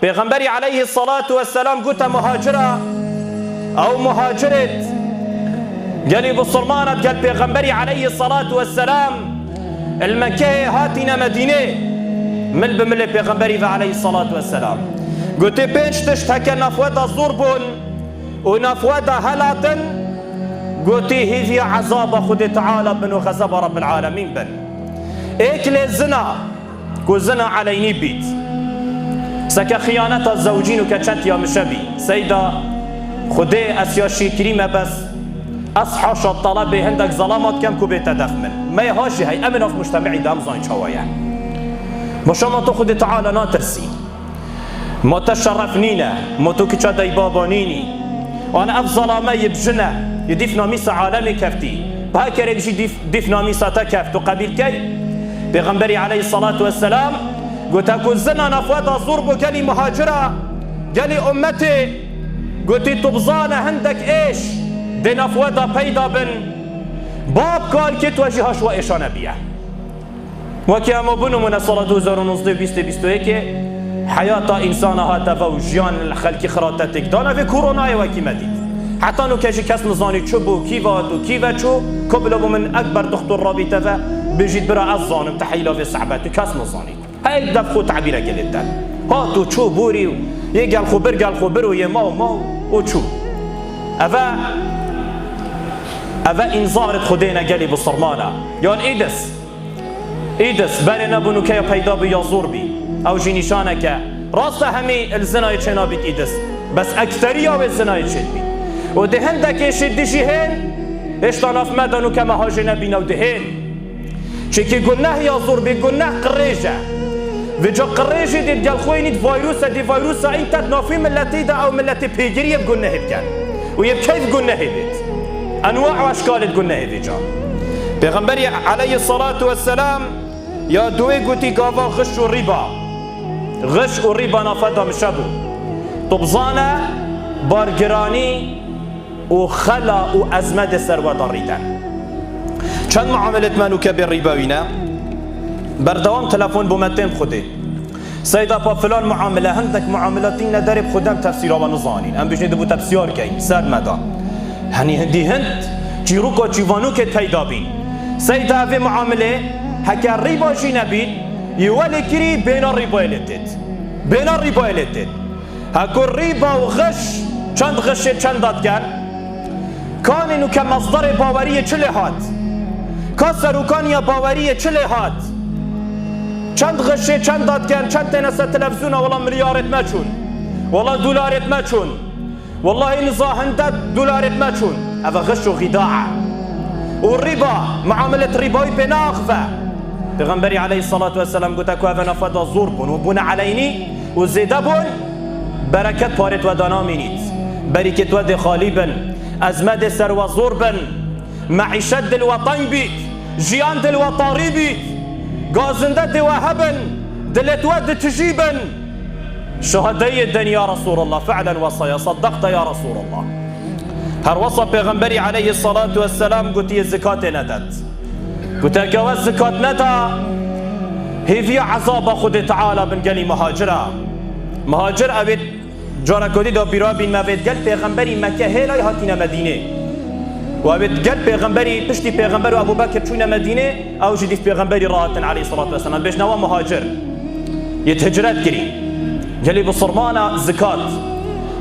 پیغمبری علیه الصلاة والسلام گوتا مهاجره او مهاجرت قالي بصرمانت قال پیغمبری علیه الصلاة والسلام المكة هاتنا مدينة مل بمل پیغمبری و علیه الصلاة والسلام قلت بينش تشتهك نفودا ضربون ونفودا هلاتن قلت هذي عذاب خد تعالى بن وغضب رب العالمين بن اكل الزنا كو زنا عليني بيت سكا خيانة الزوجين وكتشت يا مشبي سيدة خدي اسيا شكريمة بس اصحاش الطلب عندك ظلامات كم كو بيت دفمن ما يهاشي هاي امن في مجتمعي دام زين شوايا مشا ما تو خد تعالى ناترسي ما تشرفنينا ما تو كتشا داي بابانيني وانا افضل ما يبجنا يديف ناميس عالمي كفتي بهاكر يجي ديف ناميس تكفت قبيل كي پیغمبری علیه الصلاة والسلام قلت اكو زنا نفودا ضربو قالي مهاجرة قالي امتي قلت تبزانا عندك ايش دي نفودا بيدا بن باب قال كت وجهاش وايشانا بيه وكي اما بنو من الصلاة 2021 حياة انسانها تفوجيان الخلق خراتتك دانا في كورونا وكي مديد حتى انو كاجي كاس نظاني تشبو كيفات وكيفا شو قبلوا من اكبر دكتور رابطة بيجيت برا الظانم تحيلا في صعبات كاس نظاني هاي دفخو تعبيرة قلتا هاتو تشو بوري يقال خبر ويماو وتشو افا انظارت خدينا قالي بالصرمانة يقول ايدس بالي نبونو كيا بيدا بي يزور بي او جي نشانك راستا همي الزنا يتشنا بيت ايدس بس اكثرية والزنا يتشد بي ودهندك يشد ديشيهن اشتاناف مدنو كما هاجنا بينا ودهن چکی گناه یا زور بی گناه قریجه و جا قریجه دید گل خوی نید ویروسا این تد نافی ملتی دا او ملتی پیگیری یب گناه بکن و یب کیف گناه بید انواع و اشکال گناه بید جا پیغمبری علیه الصلاة والسلام یا دوی گوتی گاوا غش و ریبا نافدا مشبو طبزانه بارگرانی و خلا و ازمد سروا داریدن چند معاملت منو که به ریباوینه بردوام تلفن بومتين بخده سيدا با فلان معامله عندك معاملاتي نداري بخدم تفسيرها ونظانين ام بيش ندبو تفسير كاين سر مدا هني هندي هند جيروكو جيوانو كت پیدا بين سيدا في معامله هكا ريبا جي نبي يولي كري بين الريبا الاتت هكو الريبا وغش چند غش چند داد كان انو كمصدر باوريه چله هات کاسر و کانیا باوریه چه لحات چند غشه چند دادگن چند تنسه تلفزیون والله ملیارت مچون والله دولارت مچون والله نزاهندت دولارت مچون اوه غش و غداعه و الربا معاملة رباوی بناخفه پیغمبری علیه الصلاة والسلام گوته که اوه نفدا زور بون و بون علینی و زیده بون برکت پارت و دانا مینید برکت و دخالی بن ازمد سر و زور بن معيشة دل وطن بيت جيان دل وطاري بيت قازنده دل وهبن دلت ود تجيبن شهدي الدن يا رسول الله فعلا وصايا صدقت يا رسول الله هر وصى پیغمبري عليه الصلاة والسلام قلت الزكاة ندت قلت اكوا الزكاة ندا هي في عذاب خد تعالى بن قالي مهاجر ابيت جارا كودي دا بيرابين ما بيت قال پیغمبري مكة هلاي هاتينا مدينة وابد قال پیغمبری پشتی پیغمبر و ابو بکر چونه مدینه او جدیف پیغمبری راحتن علیه الصلاة والسلام بیش نوا مهاجر يتهجرات كري جلي بصرمانة زكاة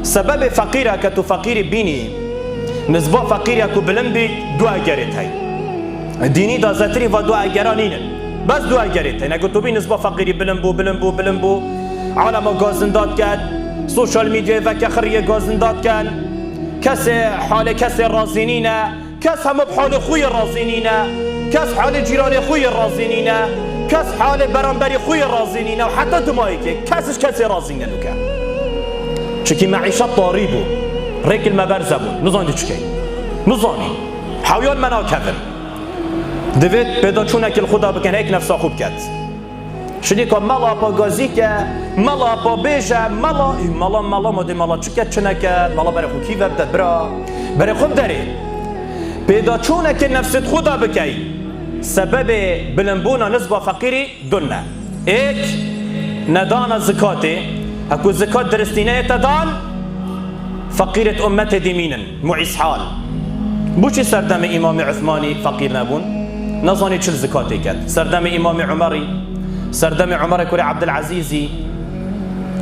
سبب فقيرة كتو فقير بيني نزبا فقيرة كو بلنبي دعا جريت هاي ديني دا زتري و دعا جرانين بس دعا جريت هاي نقول بي نزبا فقيري بلنبو عالم غازندات كان سوشال ميديا وكا خرية غازندات كان كسي حال كسي الرازينينا كس هم بحال خوي الرازينينا كس حال جيران خوي الرازينينا كس حال برانبري خوي الرازينينا وحتى دمايك كسي رازينينا نوكا چكي معيشة طاريبو ريك المبرزبو نظاني چكي نظاني حويان منا كفن دوید پیدا چونك الخدا بكن هيك نفسا خوب كد شدی که مالا پا گازی که مالا پا بیجه مالا ماده مالا چکت چنه که مالا برای خود کی وبدت برای خوب داری پیدا چونه که نفست خدا بکی سبب بلنبونا نسبه فقیری دونه ایک ندان زکاته اكو زكاة درستينية تدان فقيرة أمته دمينن معيس حال بوشي سردم إمام عثماني فقير نبون نظاني چل زكاتي كد سردم إمام عمري سردم عمر كوري عبد العزيزي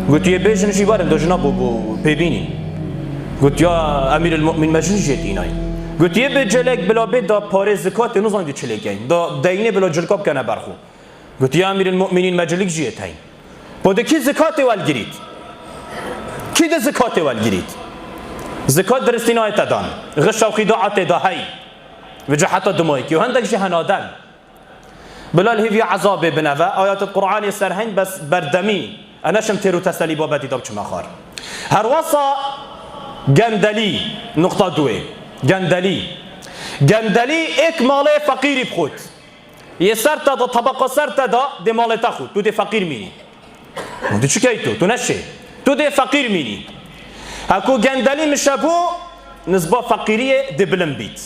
قلت يا بيجن جيبارم دو جنابو بيبيني قلت يا أمير المؤمن مجن جيتيناي قلت يا بيجلك بلا بيت دا باري زكاتي نظان دي چليكين دا ديني بلا جلكاب كان برخو قلت يا أمير المؤمنين مجلك جيتين بوده كي زكاتي والجريد كي ده زكاتي والجريد زكاة درستيناي تدان غش و خداعة دا هاي وجه حتى دمويكي وهندك جهنادن بلال هيفي عذاب بنفا آيات القرآن سرهن بس بردمي أنا شمتيرو تسلي بابتي داب چما خار هر وصا جندلي نقطة دوي جندلي اك مالي فقيري بخود يسرت دا طبقة سرت دا دي مالي تاخد تو دي فقير ميني دي چو كيتو تو نشي تو دي فقير ميني اكو جندلي مشابو نسبة فقيرية دي بلن بيت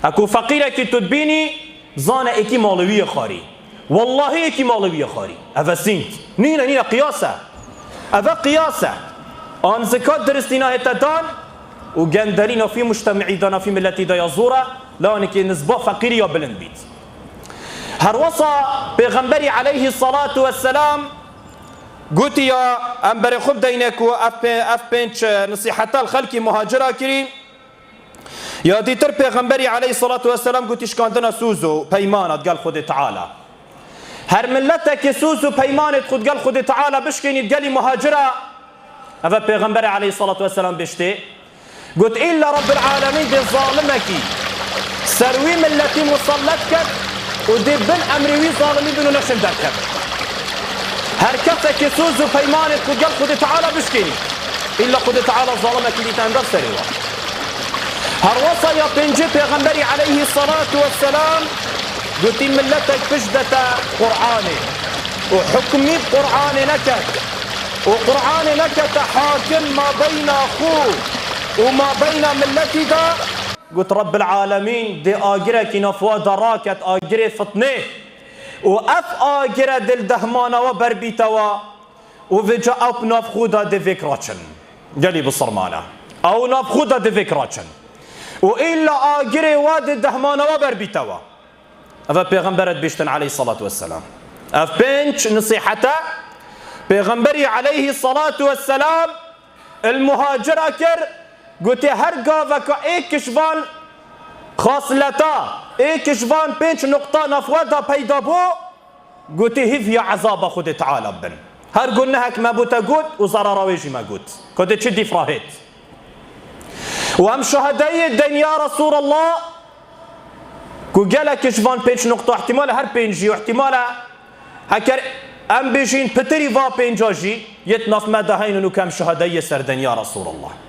اكو فقيرة كي تدبيني زانا ايكي مالوية خاري والله ايكي مالوية خاري افا سنت نينا قياسة افا قياسة ان زكاة درستينا هتدان وجندلينا في مجتمعي دانا في ملتي دا يزورة لانك نسبة فقيرية بلن بيت هروصا بيغمبري عليه الصلاة والسلام قلت يا أمبري خب دينكو أف بينش نصيحتا الخلق مهاجرة كريم يا ديتر بيغمبري عليه الصلاة والسلام قلت إشكاندنا سوزو بيمانت قال خد تعالى هر ملتك سوزو بيمانت خد قال خد تعالى بشكيني قالي مهاجرة أفا بيغمبري عليه الصلاة والسلام بشتي قلت إلا رب العالمين دي ظالمك سروي ملتي مصلتك ودي بن أمري ظالمي بنو نشم دركب هركتك سوز وفيمانك وقال خد تعالى بشكيني إلا خد تعالى ظلمك اللي تندر سريوا هروصا يا بنجي بيغمبري عليه الصلاة والسلام قلت ملتك بجدة قرآني وحكمي بقرآني نكت وقرآني نكت حاكم ما بين أخوه وما بين ملتي دا قلت رب العالمين دي آجرك نفوا دراكت آجري فطنيه وأف آجرة دل دهمانا وبربيتوا وفجأ أب نفخودا دي فكراتشن قالي بالصرمانة أو نفخودا دي فكراتشن وإلا آجرة واد دهمانا وبربيتوا أفا بيغمبرت بيشتن عليه الصلاة والسلام أف بينش نصيحته بيغمبري عليه الصلاة والسلام المهاجرة كر قلت هرقا فكا ايكشفان خاصلتا ايكشفان بينش نقطة نفودا بيدا بو قلت هيفيا عذاب خد تعالى بن هر قلناك ما بوتا قد وزرارا ويجي ما قد كنت تشدي فراهيت وهم شهداء الدين يا رسول الله قال كشفان بينش نقطة احتمال هر بينجي واحتمال هكر ام بيجين بتري فا بينجاجي يتنف مدهين انو كم شهداء سردن يا رسول الله